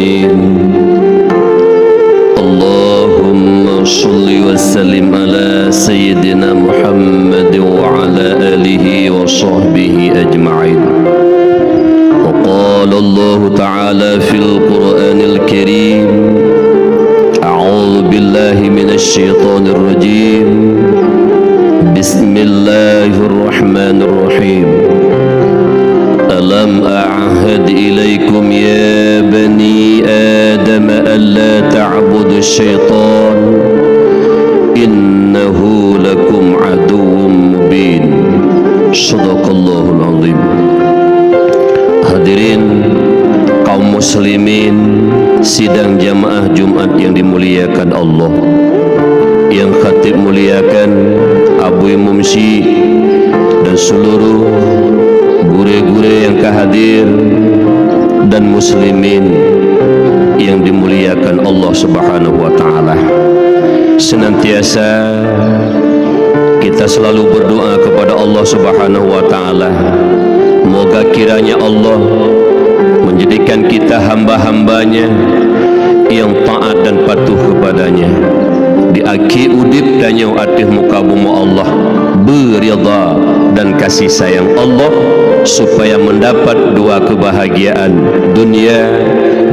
العالمين اللهم صل وسلم على سيدنا محمد وعلى آله وصحبه أجمعين. وقال الله تعالى في القرآن الكريم أعوذ بالله من الشيطان الرجيم بسم الله الرحمن الرحيم ألم أعهد إليكم يا بني آدم ألا تعبدوا الشيطان إنه لكم عدو مبين. صدق الله العظيم. Hadirin kaum muslimin sidang jamaah Jumat yang dimuliakan Allah, yang khatib muliakan Abu Mumsi dan seluruh gure-gure yang kehadir dan muslimin yang dimuliakan Allah Subhanahu wa taala. Senantiasa kita selalu berdoa kepada Allah Subhanahu wa taala, moga kiranya Allah menjadikan kita hamba-hambanya yang taat dan patuh kepadanya di akhir udip danyo atih muka bumi Allah, beridha dan kasih sayang Allah, supaya mendapat dua kebahagiaan dunia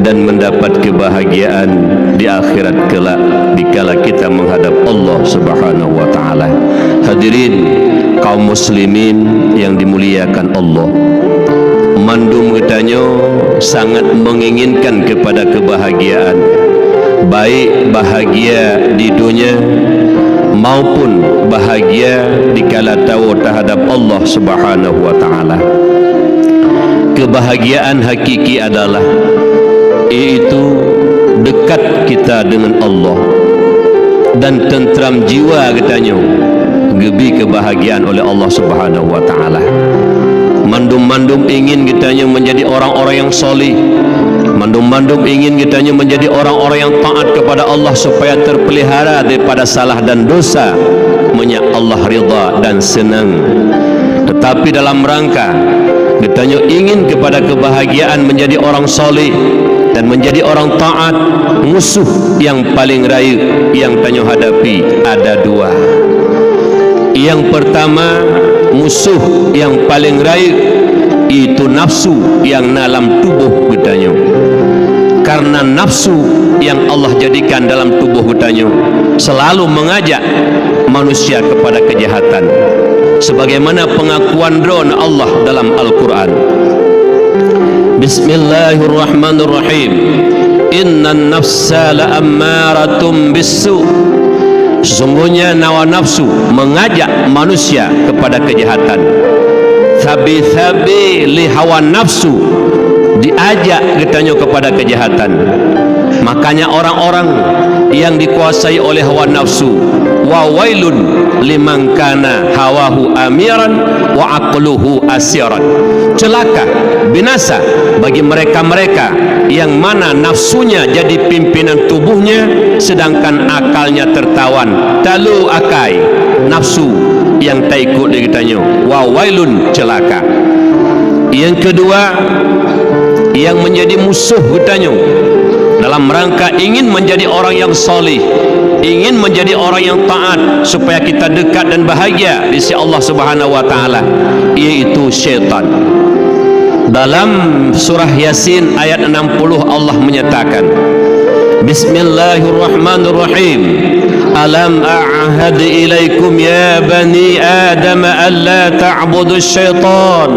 dan mendapat kebahagiaan di akhirat kelak dikala kita menghadap Allah Subhanahu wa taala. Hadirin kaum muslimin yang dimuliakan Allah, mandum kitanya sangat menginginkan kepada kebahagiaan, baik bahagia di dunia maupun bahagia dikala tahu terhadap Allah Subhanahu wa taala. Kebahagiaan hakiki adalah yaitu dekat kita dengan Allah dan tentram jiwa katanya, gebi kebahagiaan oleh Allah Subhanahu wa taala. Mandum-mandum ingin kitanya menjadi orang-orang yang solih, mandum-mandum ingin kitanya menjadi orang-orang yang taat kepada Allah supaya terpelihara daripada salah dan dosa, menyak Allah ridha dan senang. Tetapi dalam rangka kitanya ingin kepada kebahagiaan menjadi orang solih dan menjadi orang taat, musuh yang paling raya yang tanya hadapi ada dua. Yang pertama, musuh yang paling raya itu nafsu yang dalam tubuh kitanya. Karena nafsu yang Allah jadikan dalam tubuh kitanya selalu mengajak manusia kepada kejahatan, sebagaimana pengakuan drone Allah dalam Al-Quran. Bismillahirrahmanirrahim. Innan nafsa la'ammaratum bisu. Sesungguhnya nawa nafsu mengajak manusia kepada kejahatan. Thabi li hawa nafsu, diajak kitanya kepada kejahatan. Makanya orang-orang yang dikuasai oleh hawa nafsu, wa wailun liman kana hawahu amiran wa aqluhu asiran. Celaka, binasa bagi mereka-mereka yang mana nafsunya jadi pimpinan tubuhnya sedangkan akalnya tertawan. Talu akai nafsu yang tak ikut ditanya, wa wailun, celaka. Yang kedua, yang menjadi musuh ditanya dalam rangka ingin menjadi orang yang solih, ingin menjadi orang yang taat supaya kita dekat dan bahagia di sisi Allah Subhanahu wa taala, yaitu syaitan. Dalam surah Yasin ayat 60 Allah menyatakan, Bismillahirrahmanirrahim. Alam a'had ilaikum ya bani Adam alla ta'budu syaitan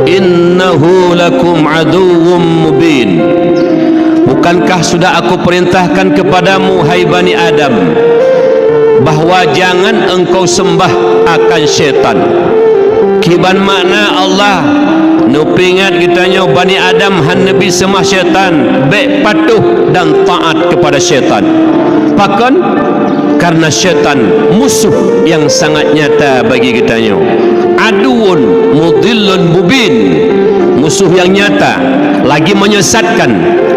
innahu lakum aduwwum mubin. Bukankah sudah aku perintahkan kepadamu hai bani Adam bahwa jangan engkau sembah akan syaitan. Kiban makna Allah nupingat kitanya bani Adam han nabi sembah syaitan, baik patuh dan taat kepada syaitan. Pakon karena syaitan musuh yang sangat nyata bagi kitanya. Aduun mudillun mubin, musuh yang nyata, lagi menyesatkan,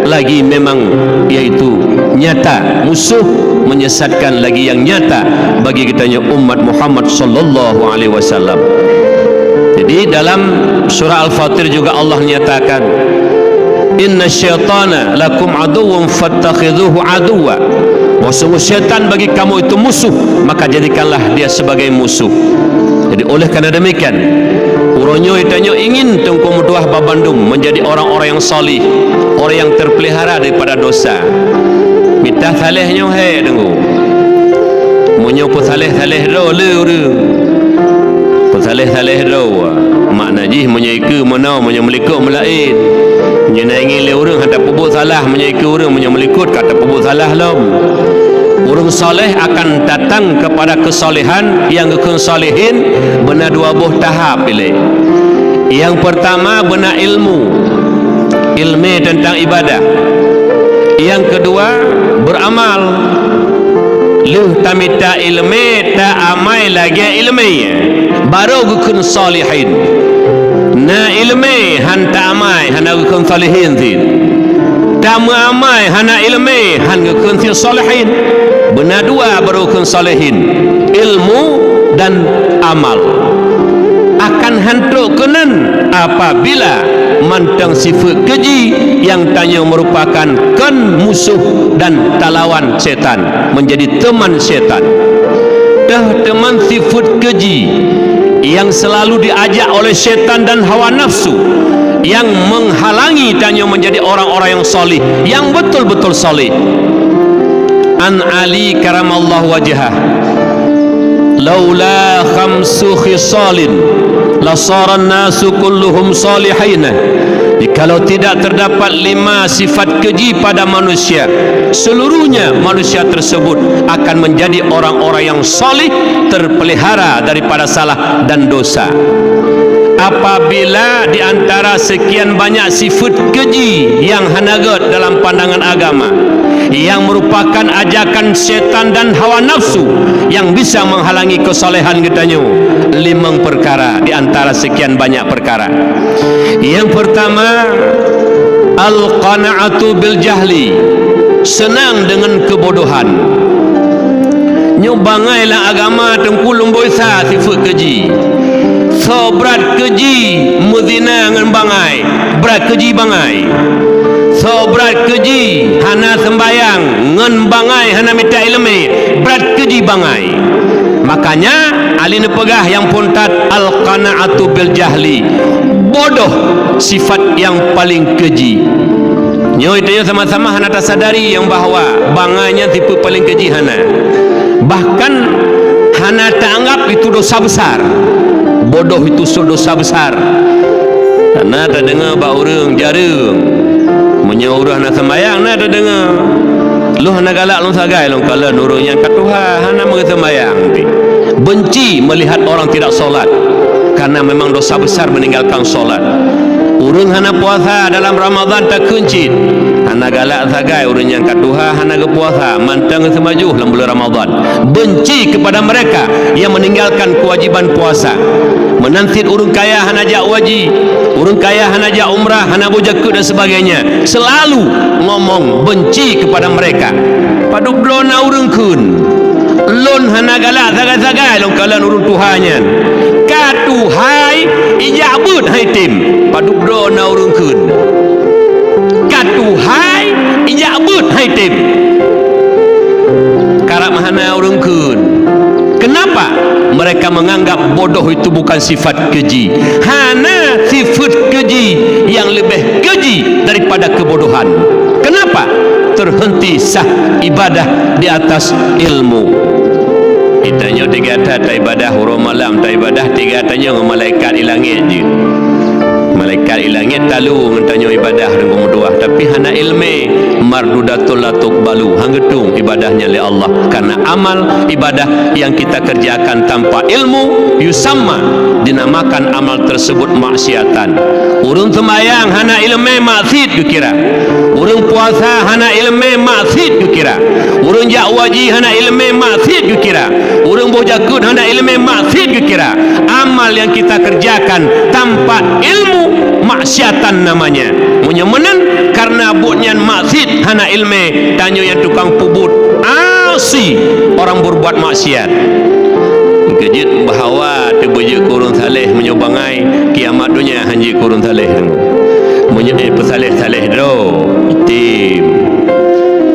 lagi memang yaitu nyata, musuh menyesatkan lagi yang nyata bagi kitanya umat Muhammad sallallahu alaihi wasallam. Jadi dalam surah Al-Fatir juga Allah nyatakan, inna syaitana lakum aduwwun fattakhidhuhu aduwwa. Sungguh syaitan bagi kamu itu musuh, maka jadikanlah dia sebagai musuh. Jadi oleh kerana demikian, uronyo itanyo ingin tengku muduah babandum menjadi orang-orang yang salih, orang yang terpelihara daripada dosa. Minta salehnya he tengku. Munyo pu saleh-saleh do le uru. Pu saleh-saleh do. Makna jih munyo iku mana munyo melikut melain. Munyo ingin le urang hendak pubuk salah munyo iku urang munyo melikut kata pubuk salah lom. Orang soleh akan datang kepada kesalehan yang kesalehin benar dua buah tahap pilih. Yang pertama benar ilmu tentang ibadah. Yang kedua beramal. Luh tamita ilmi tak amai lagi ilmi baru gukun salihin. Na ilmi han tak amai hana gukun salihin tin. Tamu amai hana ilmi han gukun salihin. Benar dua baru kun salihin, ilmu dan amal. Akan hantuk kenan apabila mantang sifat keji yang tanya merupakan kan musuh dan talawan setan, menjadi teman setan. Dah teman sifat keji yang selalu diajak oleh setan dan hawa nafsu, yang menghalangi tanya menjadi orang-orang yang solih, yang betul-betul solih. An Ali karamallahu wajhah, laula khamsu khisalin lasaran nasu kulluhum salihin. Jikalau tidak terdapat 5 sifat keji pada manusia, seluruhnya manusia tersebut akan menjadi orang-orang yang salih, terpelihara daripada salah dan dosa. Apabila di antara sekian banyak sifat keji yang hanagat dalam pandangan agama, yang merupakan ajakan syaitan dan hawa nafsu yang bisa menghalangi kesalehan katanya, 5 perkara di antara sekian banyak perkara. Yang pertama, al-qana'atu bil jahli, senang dengan kebodohan. Nyobangailah agama tengkulung boisa sifat keji. So berat keji muzina ngan bangai, berat keji bangai. So berat keji hana sembayang ngan bangai hana minta ilmu, berat keji bangai. Makanya alina pegah yang puntat al-qana'atu bil jahli, bodoh sifat yang paling keji. Nyo itu sama-sama hana tersadari yang bahawa bangainya tipe paling keji hana. Bahkan hana tak anggap itu dosa besar. Bodoh itu dosa besar. Karena tak dengar bak orang jarang menyuruh nak sembahyang, nak tak dengar. Lu hana galak lu sagai lu kalau nurung yang katuha hana mengembayang. Benci melihat orang tidak solat karena memang dosa besar meninggalkan solat. Urang hana puasa dalam Ramadan tak kuncit, hana galak sagai urang yang katuha hana ke puasa mantang semaju dalam bulan Ramadan. Benci kepada mereka yang meninggalkan kewajiban puasa. Menantit urang kaya hana jak wajib, urang kaya hana jak umrah, hana bojaku dan sebagainya. Selalu ngomong benci kepada mereka. Padu blona urang kun. Lon hana galak sagai-sagai long kalan urang tuhannya. Katuhai ijabut hai tim. Padu blona urang kun. Katuhai ijabut hai tim. Karap hana urang kun. Kenapa? Mereka menganggap bodoh itu bukan sifat keji. Hana sifat keji yang lebih keji daripada kebodohan. Kenapa? Terhenti sah ibadah di atas ilmu. Itanya 3 tak ibadah huruf malam, tak ibadah 3 tanya malaikat ilangit je. Malaikat ilangit talu ngentanya ibadah dengan doa, tapi hana ilmi mardudatul la tuqbalu, hanggetung ibadahnya oleh Allah karena amal ibadah yang kita kerjakan tanpa ilmu yusamma, dinamakan amal tersebut maksiatan. Urang sembahyang hana ilmi maksiat dikira. Urang puasa hana ilmi maksiat dikira. Urang jak wajib hana ilmi maksiat dikira. Urang bojakun hana ilmi maksiat dikira. Amal yang kita kerjakan tanpa ilmu maksiatan namanya. Menyemenen karena butnya maksiat hana ilmu, tanya yang tukang pubut asi orang berbuat maksiat. Kejut bahawa tebujuk kurun saleh menyobangai kiamat dunia hanji kurun saleh. Menyoi pesalih-salih dro tim.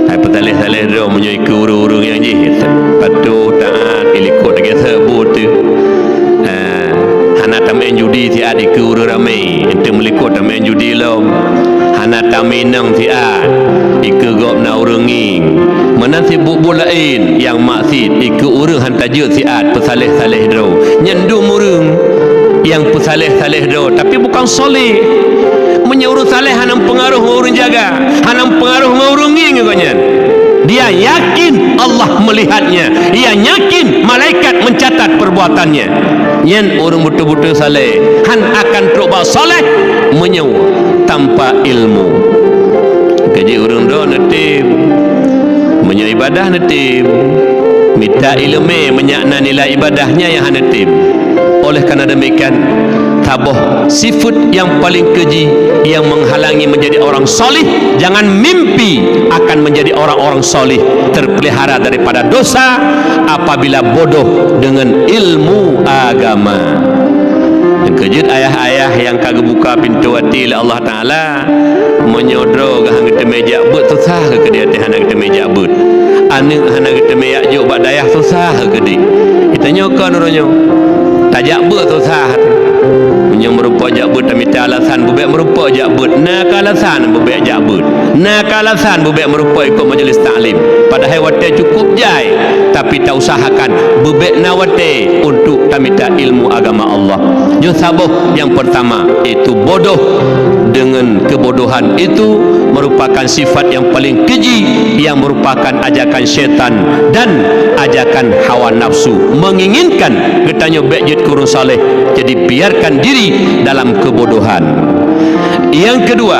Hai pesalih-salih dro menyoi ke urung-urung yang je. Patu taat ilikut lagi sebut tu. Hana tamen judi ti adik ke urung ramai. Ente melikut tamen judi lom. Hana taminang ti ad. Ike gop na urung nging. Mana si bubu lain yang maksud ike urung hantajuk si ad pesalih-salih dro. Nyendung urung yang pesalih-salih dro tapi bukan soleh. Menyuruh saleh hanam pengaruh urung jaga, hanam pengaruh urung nging katanya. Dia yakin Allah melihatnya, dia yakin malaikat mencatat perbuatannya. Yen urung betul-betul saleh, han akan terubah saleh menyewa tanpa ilmu. Kaji urung do netip menyewa ibadah netip, minta ilmu menyakna nilai ibadahnya yang netip. Oleh karena demikian taboh sifat yang paling keji yang menghalangi menjadi orang solih. Jangan mimpi akan menjadi orang-orang solih, terpelihara daripada dosa apabila bodoh dengan ilmu agama. Yang kejut ayah-ayah yang kagak buka pintu hati oleh Allah Ta'ala menyodro ke hang kita meja but susah ke dia teh hang kita meja but anu hang kita meja juk bak dayah susah ke dia kita nyokan orangnya tajak but susah yang merupa jabut tapi alasan bubek merupa jabut nak alasan bubek jabut nak alasan bubek merupa ikut majlis taklim padahal wate cukup jai tapi tak usahakan bubek nawate untuk tamita ilmu agama Allah. Yo sabuh yang pertama itu bodoh. Dengan kebodohan itu merupakan sifat yang paling keji yang merupakan ajakan syaitan dan ajakan hawa nafsu menginginkan katanya bejit kurun saleh jadi biarkan diri dalam kebodohan. Yang kedua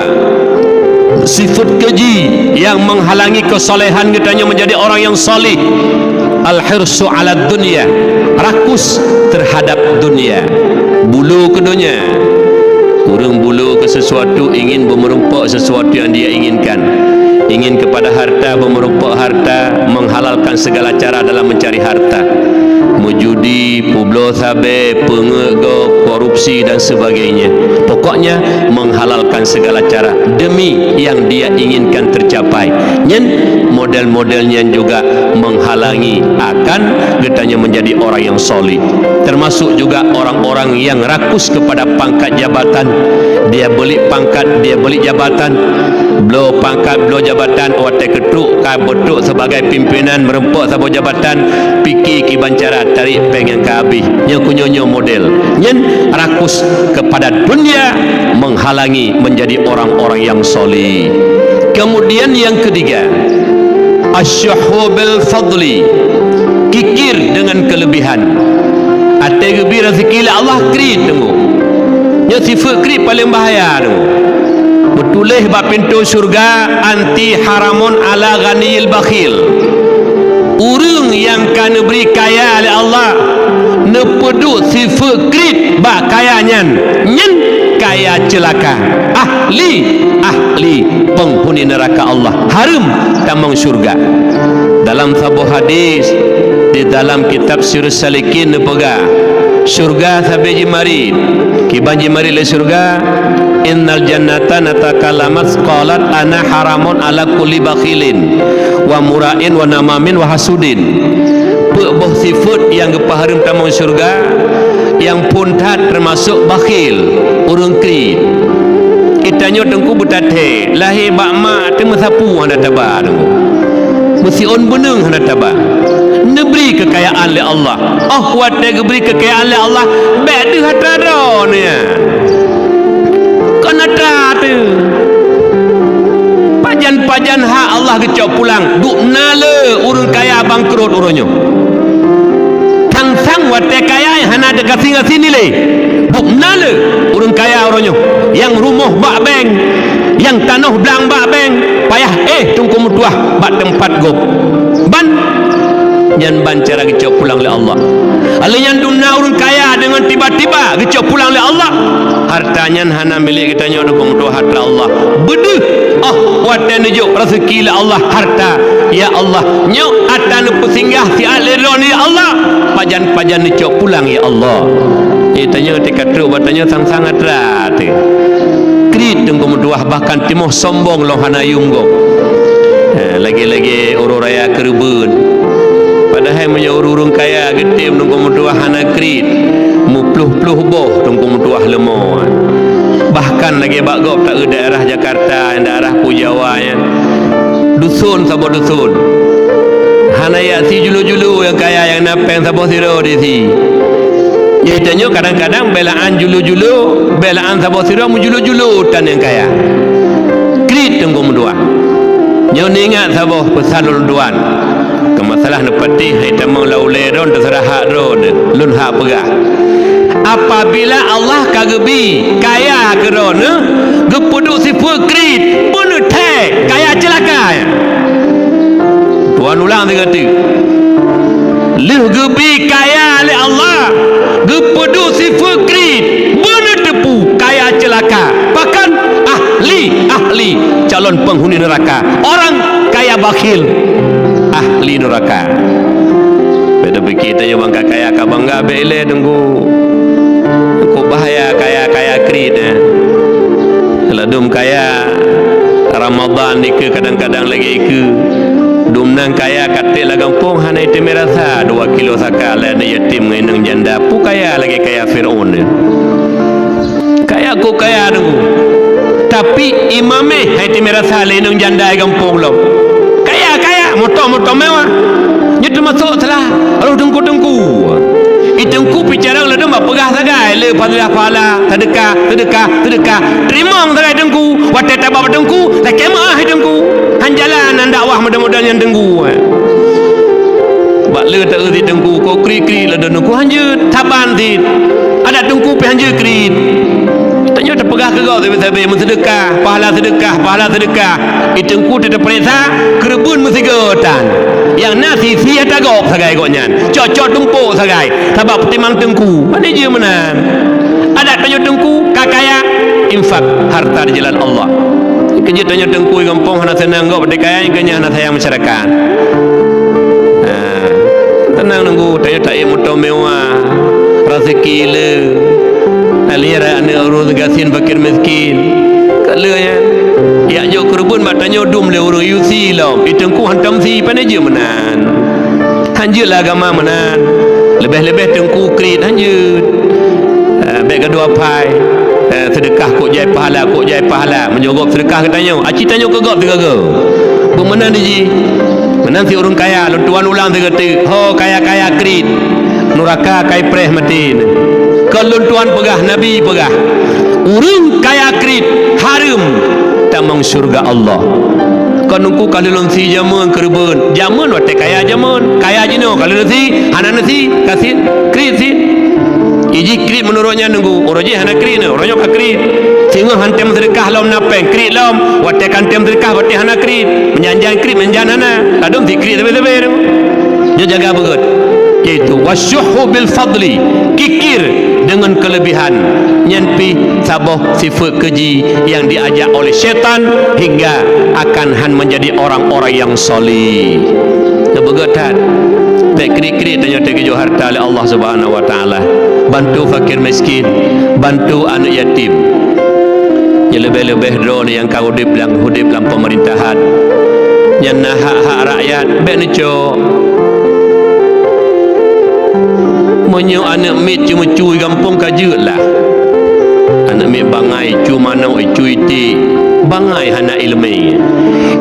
sifat keji yang menghalangi kesolehan katanya menjadi orang yang soleh al-hirsu ala dunia, rakus terhadap dunia, bulu ke dunia. Kurang bulu ke sesuatu, ingin memerumpak sesuatu yang dia inginkan, ingin kepada harta, memerumpak harta, menghalalkan segala cara dalam mencari harta, mujudi, publo sabe, pengego, korupsi dan sebagainya. Pokoknya menghalalkan segala cara demi yang dia inginkan tercapai. Nyen model-modelnya juga menghalangi akan getanya menjadi orang yang soleh. Termasuk juga orang-orang yang rakus kepada pangkat jabatan. Dia beli pangkat, dia beli jabatan, blow pangkat, blow jabatan, wate ketuk, kabotuk sebagai pimpinan merempuk sebuah jabatan, fikir kibancara tarik pengen ke habis. Yang kunyonyo model. Nyen rakus kepada dunia menghalangi menjadi orang-orang yang soleh. Kemudian yang ketiga, asyuhu bil fadli, kikir dengan kelebihan. Ate gebi rezeki Allah kri tunggu. Nya sifat kri paling bahaya tunggu. Betulih bab pintu surga anti haramun ala ghaniyil bakhil. Urang yang kana beri kaya oleh Allah nepedu sifat kri bak kayanya nyen kaya celaka. Ahli penghuni neraka Allah, harum tamang surga. Dalam sebuah hadis di dalam kitab Sirus Salikin nepega surga sabe jimari kiban jimari le surga innal jannata natakallamat qalat ana haramun ala kulli bakhilin wa mura'in wa namamin wa hasudin. Boh sifat yang gepaharum tamang surga yang puntat termasuk bakhil urang kri. Itanya tengku butate lahir bakma temu sapu handa tabar mesti on beneng handa tabar neberi kekayaan oleh Allah. Oh wate geberi kekayaan oleh Allah bek de hata do ni kana tu pajan-pajan hak Allah gecok pulang duk nale urang kaya bangkrut urangnya sang wate kaya hana dekat sini le buk nale urang kaya orangnya yang rumah bak beng yang tanah belang bak beng payah tunggu mutuah bak tempat gop ban yang ban cara gecok pulang oleh Allah. Alanya dunia urang kaya dengan tiba-tiba gecok pulang oleh Allah hartanya hana milik kitanya dukung doa harta Allah bedu wate nujuk rezeki oleh Allah harta ya Allah nyok atan pesinggah si aliron ya Allah pajan-pajan nujuk pulang ya Allah. Tanya ketika tu batanya sang-sang atrat krit tengku tuah bahkan timoh sombong loh hana yunggok. Lagi-lagi urung raya kerbun. Padahal punya urung kaya getim nunggu tuah hana krit. Mupluh-pluh boh nunggu tuah lemah. Bahkan lagi bagop tak ke daerah Jakarta, daerah Pujawa yang dusun sabah dusun. Hana ya si julu-julu yang kaya yang napeng sabah siro di si. Jadi kadang-kadang belaan julu-julu, belaan sabah siro mu julu-julu tan yang kaya. Krit tunggu mendua. Nyo ingat sabah pesan duan. Kemasalah nepati hai tamang laule ron terserah hak ron lun hak pegah. Apabila Allah kagebi kaya kerana gepuduk si pekrit bunuh teh kaya celaka ya. Tuan ulang dia kata leh gebi kaya oleh Allah gepuduk si pekrit bunuh tepu kaya celaka. Bahkan ahli calon penghuni neraka, orang kaya bakhil ahli neraka. Beda kita yang bangka kaya kabangga bele tunggu kau bahaya kaya krit ladum kaya Ramadan ni ke kadang-kadang lagi ke dumnang kaya katik lah gampung hana itu merasa 2 kilo sakala ni yatim ngenang janda pu kaya lagi kaya Fir'aun kaya ku kaya tunggu tapi imameh itu merasa lenang janda gampung lo kaya motor mewah itu masuk salah lalu dengku itengku bicara le dong pegah sagai le pahala sedekah terima sagai dengku wate tabab dengku tak kemah dengku hanjalan dakwah mudah-mudahan yang dengku bak le tak erti dengku ko kri le dengku hanjut taban dit ada dengku pe hanjut kri tanya tak pegah ke kau tapi sedekah pahala sedekah itengku tak perintah kerebun mesti gotan yang nasi sia tagok sagai konyan cocok tumpuk sagai sebab timang tengku mana je menan ada tanya tengku kakaya infak harta di jalan Allah kerja tanya tengku gampang hana senang gok berdekaya kenya hana sayang masyarakat tenang nunggu tanya tak motor mewah rezeki le alira ane urus gasin fakir miskin kalau ya jo kerbun matanya dum le urung yusi lo itengku hantam si pane je menan hanjut lah agama menan lebih-lebih tengku krit hanjut baik kedua pai sedekah kok jai pahala menyogok sedekah katanya aci tanya ke gop tiga pemenan ji menan si urung kaya tuan ulang tiga ho kaya krit nuraka kai preh matin kalau tuan pegah nabi pegah urung kaya krit harum tamang surga Allah kanungku kalau lonsi jamun kerbun jamun wate kaya jamun kaya jino kalau nasi hana nasi kasih krit si iji krit menurutnya nunggu oroji hana krit orangnya ka krit sehingga hantem sedekah lom napeng krit lom wate kantem sedekah wate hana krit menjanjan krit menjan hana adum si krit tebe-tebe dia jaga begut yaitu wasyuhu bil fadli kikir dengan kelebihan nyampi sabah sifat keji yang diajak oleh syaitan hingga akan menjadi orang-orang yang soleh kebegotan tak kiri-kiri tanya terkeju harta oleh Allah Subhanahu wa taala bantu fakir miskin bantu anak yatim yang lebih-lebih drone yang kau hudip dalam pemerintahan yang hak-hak rakyat beneco menyo anak mit cuma cuy gampung kajut lah anak mit bangai cuma nak cuy ti bangai hana ilmi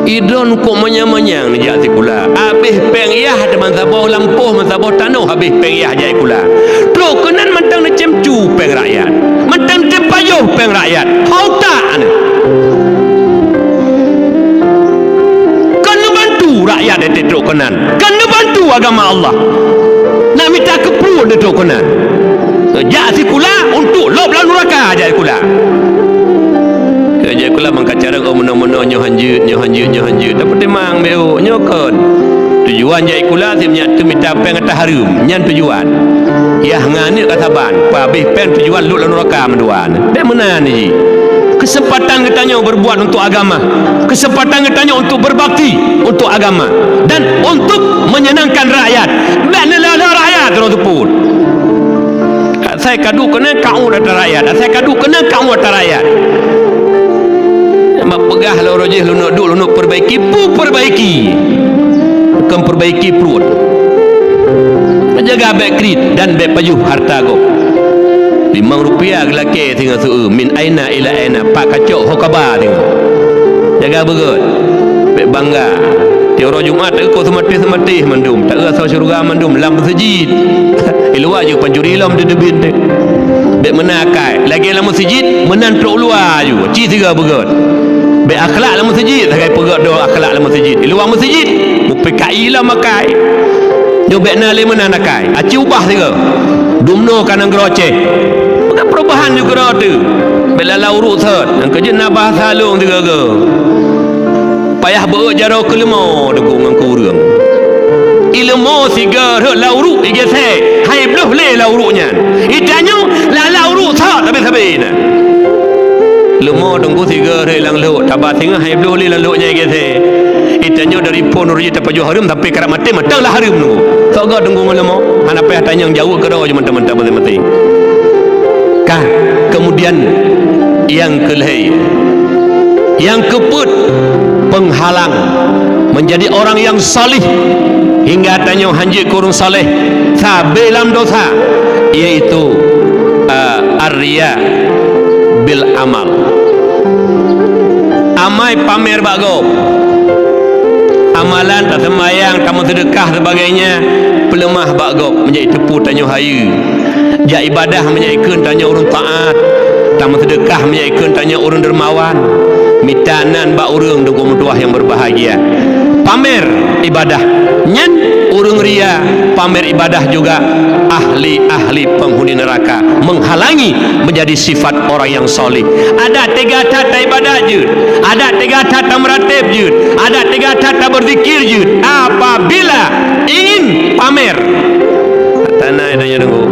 idon ko manyang-manyang ni jati kula habis pengyah teman sabah lampuh masabah tanuh habis pengyah jai kula tro kenan mantang na cemcu peng rakyat mantang tepayuh peng rakyat hauta ni kan bantu rakyat itu tro kenan kan bantu agama Allah nak minta kepru dia tu kena jak si kula untuk lob lan neraka jak kula kerja kula mengkacara meno-meno nyo hanjut dapat demang meu nyokon tujuan jak kula si nyat tu minta peng atas harum nyan tujuan ya ngani kataban pa habis peng tujuan lob lan neraka menduan dak menan ni kesempatan katanya berbuat untuk agama kesempatan katanya untuk berbakti untuk agama dan untuk menyenangkan rakyat banalah rakyat terus pun saya kadu kena kau data rakyat saya kadu kena kau data rakyat kalau rojih lunuk perbaiki bukan perbaiki perut, menjaga beg kredit dan beg baju harta go RM5 gelake tengah tu min aina ila aina pak kacok hokaba tengah jaga begut beg bangga tiap orang Jumat kau sematih mandum tak rasa syurga mandum lam masjid luar je pancuri lam de debin te beg menakai lagi lam masjid menan tok luar je ci tiga begut beg akhlak lam masjid sakai pegat do akhlak lam masjid luar masjid PKI lah makai nyobek na le menan nakai aci ubah tiga dumno kanang groce bukan perubahan juga tu bela lauruk set yang kerja nabah salung tiga ke payah berjaro kelemo deku ngan kurang ilmu sigar lauruk igese hai belah le lauruknya itanyo la lauruk set habis nah lemo dengku sigar hilang lu tabah tengah hai belah le lauruknya igese itanyo dari pon urut tapaju harum tapi karak mati matanglah harum nunggu soga dengku ngelemo hana payah tanya jauh ke dah mentah-mentah mati kah kemudian yang kelih yang keput penghalang menjadi orang yang salih hingga tanya hanji kurung salih sabelam dosa yaitu ar-riya bil amal amai pamer bago amalan tak semayang tak sedekah sebagainya pelemah bago menjadi tepu tanya hayu ja ibadah menjadikan tanya urang taat tak sedekah menjadikan tanya urang dermawan mitanan ba urang dengan mudah yang berbahagia pamer ibadah nyen urang ria pamer ibadah juga ahli penghuni neraka menghalangi menjadi sifat orang yang soleh ada tiga tata ibadah je ada tiga tata meratib je ada tiga tata berzikir je apabila ingin pamer tanah tanya tunggu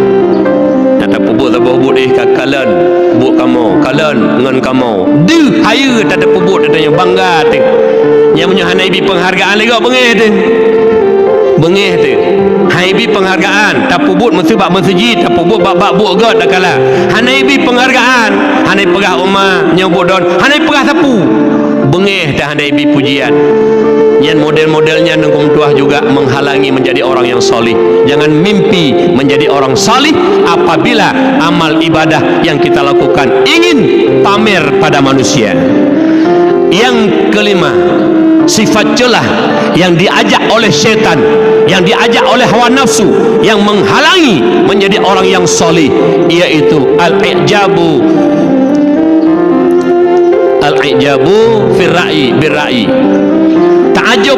tak pubut tak pubut kakalan buk kamu kalan ngan kamu de hayu tak ada pubut tanya bangga tu yang punya hanaibi penghargaan lagi bengih tu hanaibi penghargaan tak pubut mesti bak masjid tak pubut bak buk god tak kala hanaibi penghargaan hanai pegah umah nyobot don hanai pegah sapu bengih dah hanaibi pujian yang model-modelnya nengkum tuah juga menghalangi menjadi orang yang solih. Jangan mimpi menjadi orang solih apabila amal ibadah yang kita lakukan ingin pamer pada manusia. Yang kelima, sifat celah yang diajak oleh syaitan, yang diajak oleh hawa nafsu, yang menghalangi menjadi orang yang solih, yaitu al-i'jabu firra'i birra'i, ta'ajub,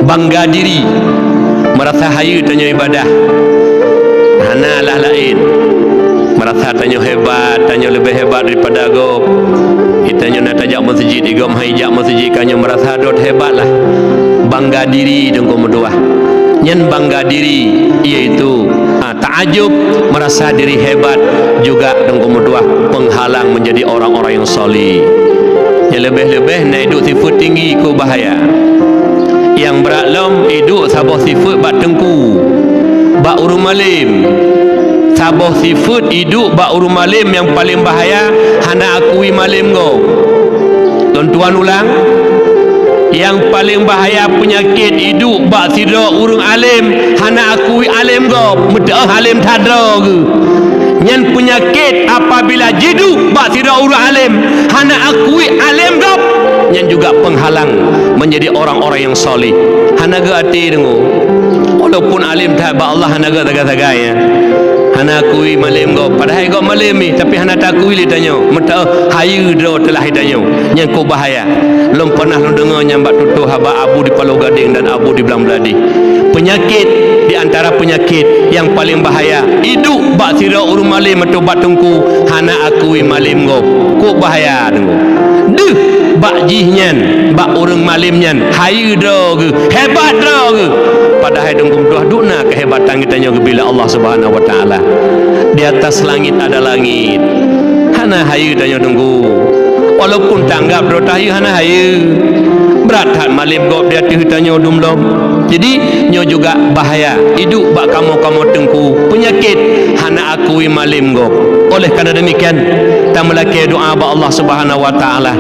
bangga diri, merasa hayu tanya ibadah, hanalah lain, merasa tanya hebat, tanya lebih hebat daripada agam. Kitanya nak tajak masjid, igam hijak masjid, kanya merasa dot hebat lah, bangga diri dengan berdoa. Yang bangga diri iaitu ta'ajub, merasa diri hebat juga dengan berdoa, penghalang menjadi orang-orang yang soleh. Yang lebih-lebih nak hidup sifat tinggi ku bahaya. Yang beraklam hidup sabah sifat bak tengku, bak urun malim. Sabah sifat hidup bak urun malim yang paling bahaya, hana akui malim go. Tuan-tuan ulang, yang paling bahaya penyakit hidup bak sida urung alim, hana akui alim go, medah alim tadra ke. Yang penyakit apabila jidu bak sida urung alim, hana akui alim go, yang juga penghalang menjadi orang-orang yang soleh. Hana ge hati dengu, walaupun alim tak ba Allah hana ge taga-taganya, hana akui malim go, padahal go malim ni, tapi hana tak akui li tanya, mata hayu do telah tanya, yang ko bahaya. Lom pernah lu dengar nyambat tutuh haba abu di Palau Gading dan abu di Belang Beladi. Penyakit di antara penyakit yang paling bahaya, hidup bak sira urung malim atau bak tengku, hana akui malim go, ko bahaya dengu. Deh bak jihnyan, bak urung malimnyan, hayu do ke, hebat do ke. Padahal dengkum tuah dukna kehebatan kita nya bila Allah Subhanahu wa taala. Di atas langit ada langit. Hana hayu tanya dengku. Walaupun tanggap do tahu hana hayu. Berat hat malim go dia tanya dumlom. Jadi nyo juga bahaya. Hidup bak kamu tengku penyakit hana akui malim go. Oleh kerana demikian tamlaki doa ba Allah Subhanahu wa taala.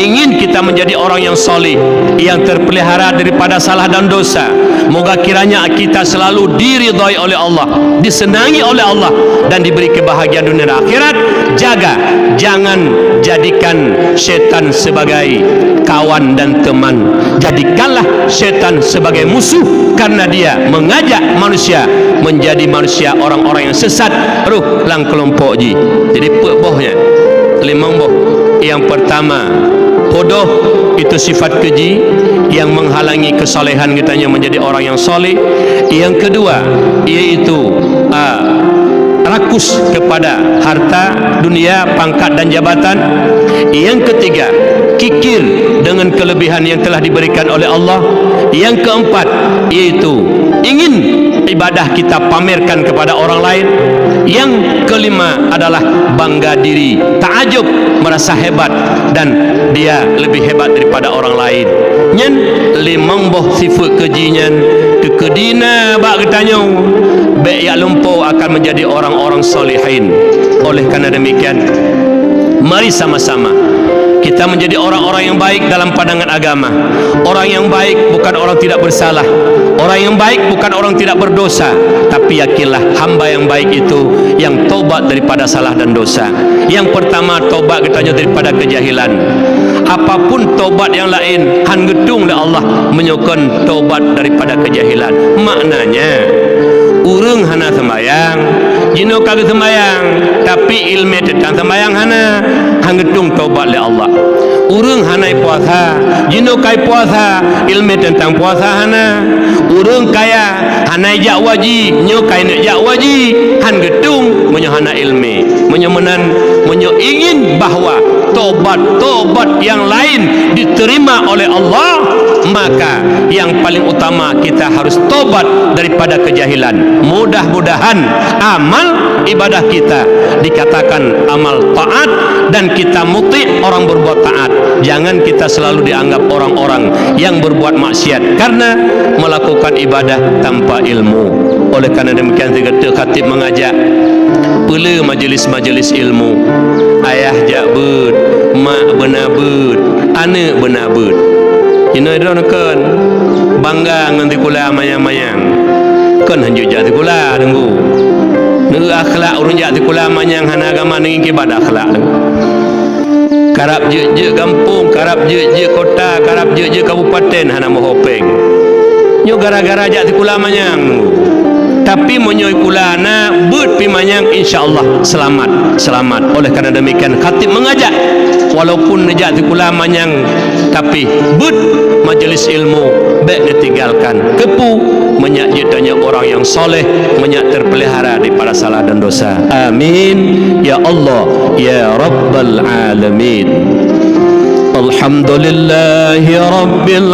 Ingin kita menjadi orang yang soleh, yang terpelihara daripada salah dan dosa. Moga kiranya kita selalu diridhai oleh Allah, disenangi oleh Allah, dan diberi kebahagiaan dunia dan akhirat. Jaga, jangan jadikan syaitan sebagai kawan dan teman. Jadikanlah syaitan sebagai musuh, karena dia mengajak manusia menjadi manusia orang-orang yang sesat. Ruh lang kelompok ji. Jadi bohnya limang boh. Yang pertama, bodoh itu sifat keji yang menghalangi kesolehan kitanya menjadi orang yang soleh. Yang kedua, yaitu rakus kepada harta dunia, pangkat dan jabatan. Yang ketiga, kikir dengan kelebihan yang telah diberikan oleh Allah. Yang keempat, yaitu ingin ibadah kita pamerkan kepada orang lain. Yang kelima adalah bangga diri, takjub, merasa hebat dan dia lebih hebat daripada orang lain. Nyen limang boh sifat kejinyan kekedina bak ketanya baik ya lumpur akan menjadi orang-orang solehin. Oleh karena demikian, mari sama-sama kita menjadi orang-orang yang baik dalam pandangan agama. Orang yang baik bukan orang tidak bersalah. Orang yang baik bukan orang tidak berdosa. Tapi yakinlah, hamba yang baik itu yang taubat daripada salah dan dosa. Yang pertama, taubat katanya daripada kejahilan. Apapun taubat yang lain, han gedung oleh Allah menyokong taubat daripada kejahilan. Maknanya, urang hana sembayang, jino kagak sembayang, tapi ilmu tentang sembayang hana, hanggetung taubat oleh Allah. Urang hanai puasa, jino kai puasa, ilmu tentang puasa hana. Urang kaya hanai jak waji, nyo kai nak jak waji, hanggetung menyo hana ilmu, menyo menan, menyo ingin bahawa tobat yang lain diterima oleh Allah, maka yang paling utama kita harus tobat daripada kejahilan. Mudah-mudahan amal ibadah kita dikatakan amal taat dan kita muti orang berbuat taat. Jangan kita selalu dianggap orang-orang yang berbuat maksiat karena melakukan ibadah tanpa ilmu. Oleh karena demikian, khatib mengajak pula majlis-majlis ilmu. Ayah jakbut, mak benabut, anak benabut. Ina idron kan bangga nganti kula mayang-mayang. Kan hanju jati kula tunggu. Nu akhlak urun jati kula manyang hana agama ning ibadah akhlak. Karap je kampung, karap je kota, karap je kabupaten hana mohopeng. Nyo gara-gara jati kula manyang. Tapi menyoy kula na but pi manyang insyaallah selamat. Oleh karena demikian khatib mengajak walaupun jati kula manyang tapi but majlis ilmu baik ditinggalkan, kepu menyak jedanya orang yang soleh, menyak terpelihara daripada salah dan dosa. Amin ya Allah ya Rabbal Alamin. Alhamdulillahi Rabbil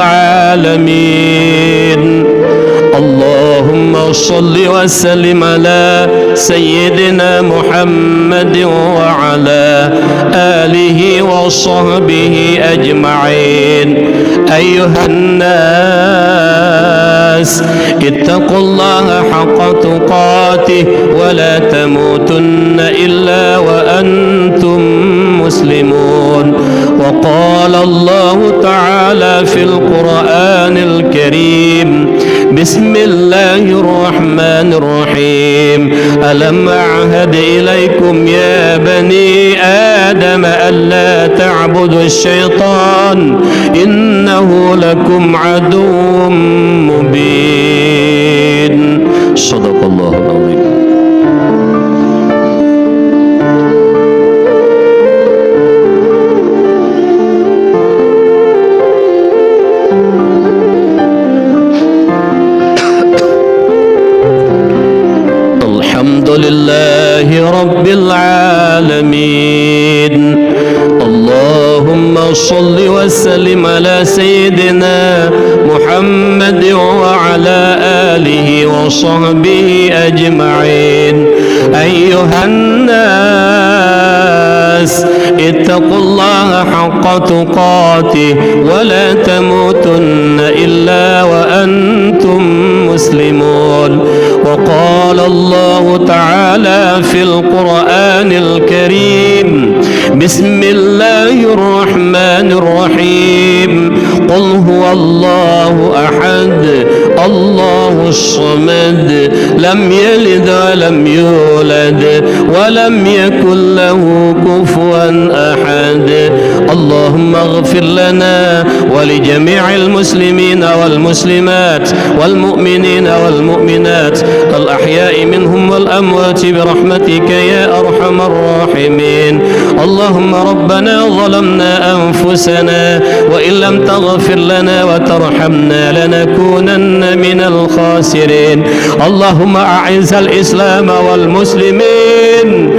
Alamin. Allahumma salli wa sallim ala sayyidina Muhammad wa ala alihi wa sahbihi ajma'in. Ayyuhan nas ittaqullaha haqqa tuqatih wa la tamutunna illa wa antum muslimun. Wa qala Allah ta'ala fil Qur'anil Karim, Bismillahir Rahmanir Rahim. Alam a'had ilaikum ya bani Adam alla ta'budu syaitan innahu lakum aduwwum mubin. Shadaqallahul azim. Alhamdulillahi Rabbil Alamin. Allahumma salli wa sallim ala sayyidina Muhammad wa ala alihi wa sahbihi ajma'in. Ayyuhan nas ittaqullaha haqqa tuqatih wa la tamutunna illa wa antum muslimun. Wa qala Allah ta'ala fil Qur'anil Karim, بسم الله الرحمن الرحيم قل هو الله أحد الله الصمد لم يلد ولم يولد ولم يكن له كفوا أحد اللهم اغفر لنا ولجميع المسلمين والمسلمات والمؤمنين والمؤمنات الأحياء منهم والأموات برحمتك يا أرحم الراحمين اللهم ربنا ظلمنا أنفسنا وإن لم تغفر لنا وترحمنا لنكونن من الخاسرين اللهم أعز الإسلام والمسلمين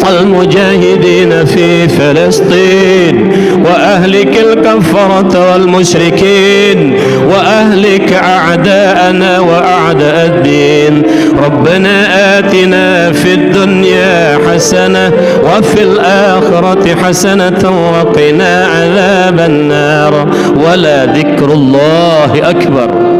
المجاهدين في فلسطين وأهلك الكفرة والمشركين وأهلك أعداءنا وأعداء الدين ربنا آتنا في الدنيا حسنة وفي الآخرة حسنة وقنا عذاب النار ولذكر الله أكبر.